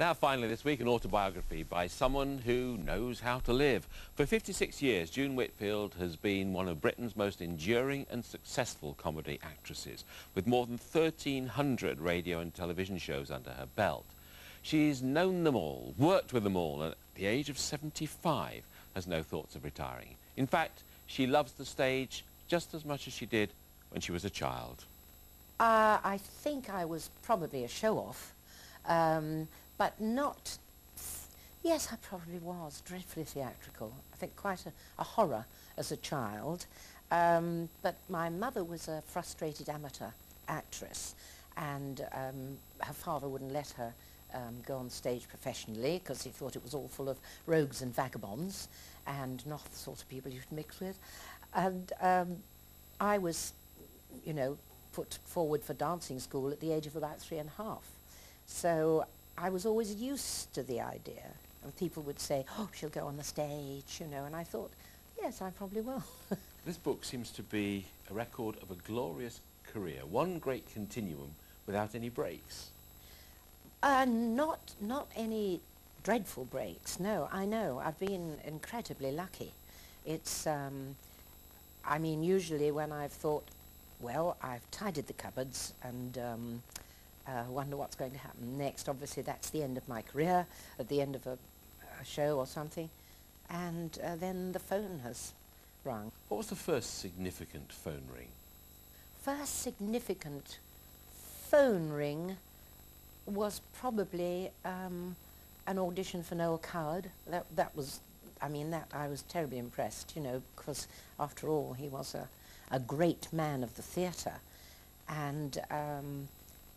Now finally this week, an autobiography by someone who knows how to live. For 56 years, June Whitfield has been one of Britain's most enduring and successful comedy actresses, with more than 1,300 radio and television shows under her belt. She's known them all, worked with them all, and at the age of 75 has no thoughts of retiring. In fact, she loves the stage just as much as she did when she was a child. I think I was probably a show-off. But not, yes, I probably was dreadfully theatrical. I think quite a horror as a child. But my mother was a frustrated amateur actress, and her father wouldn't let her go on stage professionally because he thought it was all full of rogues and vagabonds and not the sort of people you'd mix with. And I was, you know, put forward for dancing school at the age of about 3½. So I was always used to the idea, and people would say, oh, she'll go on the stage, you know, and I thought, yes, I probably will. This book seems to be a record of a glorious career, one great continuum without any breaks. Not any dreadful breaks, no, I know. I've been incredibly lucky. It's, I mean, usually when I've thought, well, I've tidied the cupboards and wonder what's going to happen next. Obviously, that's the end of my career, at the end of a show or something. And then the phone has rung. What was the first significant phone ring? First significant phone ring was probably an audition for Noel Coward. That was, I mean, that I was terribly impressed, you know, because after all, he was a great man of the theatre. And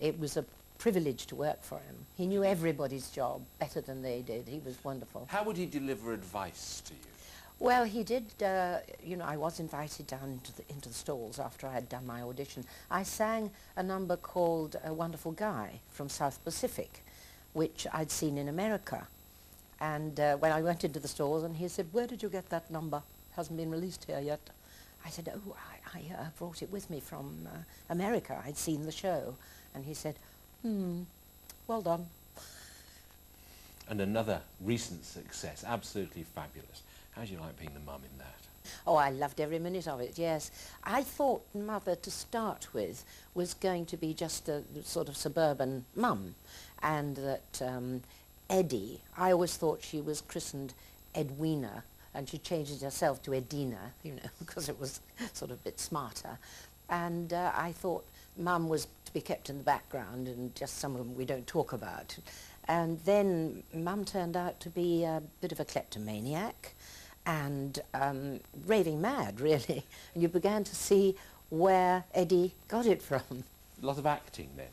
it was a privilege to work for him. He knew everybody's job better than they did. He was wonderful. How would he deliver advice to you? Well, he did, you know, I was invited down into the stalls after I had done my audition. I sang a number called A Wonderful Guy from South Pacific, which I'd seen in America. And when I went into the stalls, and he said, where did you get that number? Hasn't been released here yet. I said, oh, I brought it with me from America. I'd seen the show. And he said, well done. And another recent success, absolutely fabulous. How do you like being the mum in that? Oh, I loved every minute of it, yes. I thought Mother, to start with, was going to be just a sort of suburban mum. And that Eddie, I always thought she was christened Edwina, and she changed it herself to Edina, you know, because it was sort of a bit smarter. And I thought Mum was to be kept in the background and just someone we don't talk about. And then Mum turned out to be a bit of a kleptomaniac and raving mad, really. And you began to see where Eddie got it from. A lot of acting then?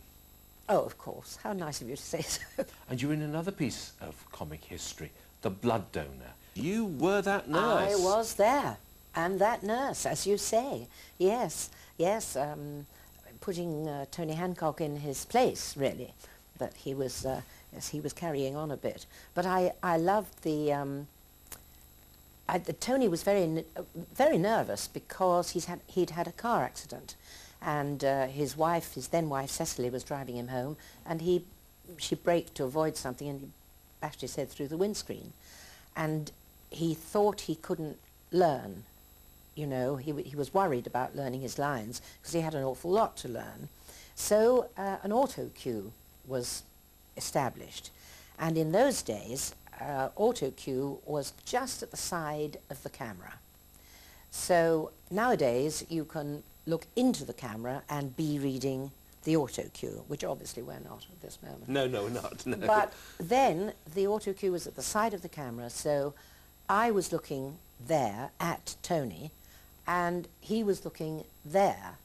Oh, of course. How nice of you to say so. And you're in another piece of comic history, The Blood Donor. You were that nurse. I was there. And that nurse, as you say. Yes, yes. Putting Tony Hancock in his place, really. But he was, yes, he was carrying on a bit. But I loved the Tony was very nervous because he'd had a car accident, and his then wife Cecily was driving him home, and she braked to avoid something and he bashed his head through the windscreen, and he thought he couldn't learn. You know, he was worried about learning his lines because he had an awful lot to learn. So an auto cue was established, and in those days auto cue was just at the side of the camera. So nowadays you can look into the camera and be reading the auto cue, which obviously we're not at this moment. No, no, we're not. No. But then the auto cue was at the side of the camera, so I was looking there at Tony, and he was looking there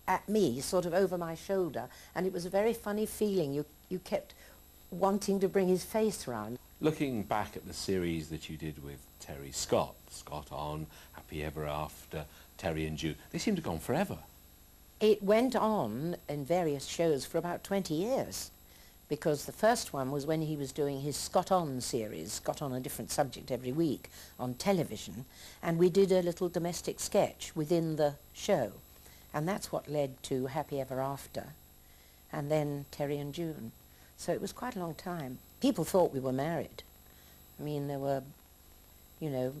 at me, sort of over my shoulder, and it was a very funny feeling. You kept wanting to bring his face round. Looking back at the series that you did with Terry Scott, Scott On, Happy Ever After, Terry and June, they seem to have gone forever. It went on in various shows for about 20 years, because the first one was when he was doing his Scott On series, Scott On a different subject every week on television, and we did a little domestic sketch within the show, and that's what led to Happy Ever After, and then Terry and June. So it was quite a long time. People thought we were married. I mean, there were, you know,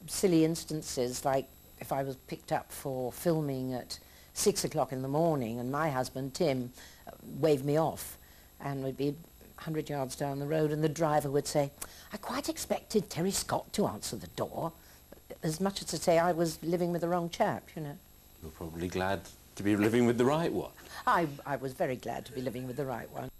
silly instances like if I was picked up for filming at 6 o'clock in the morning and my husband, Tim, waved me off and would be 100 yards down the road and the driver would say, I quite expected Terry Scott to answer the door, as much as to say I was living with the wrong chap, you know. You're probably glad to be living with the right one. I was very glad to be living with the right one.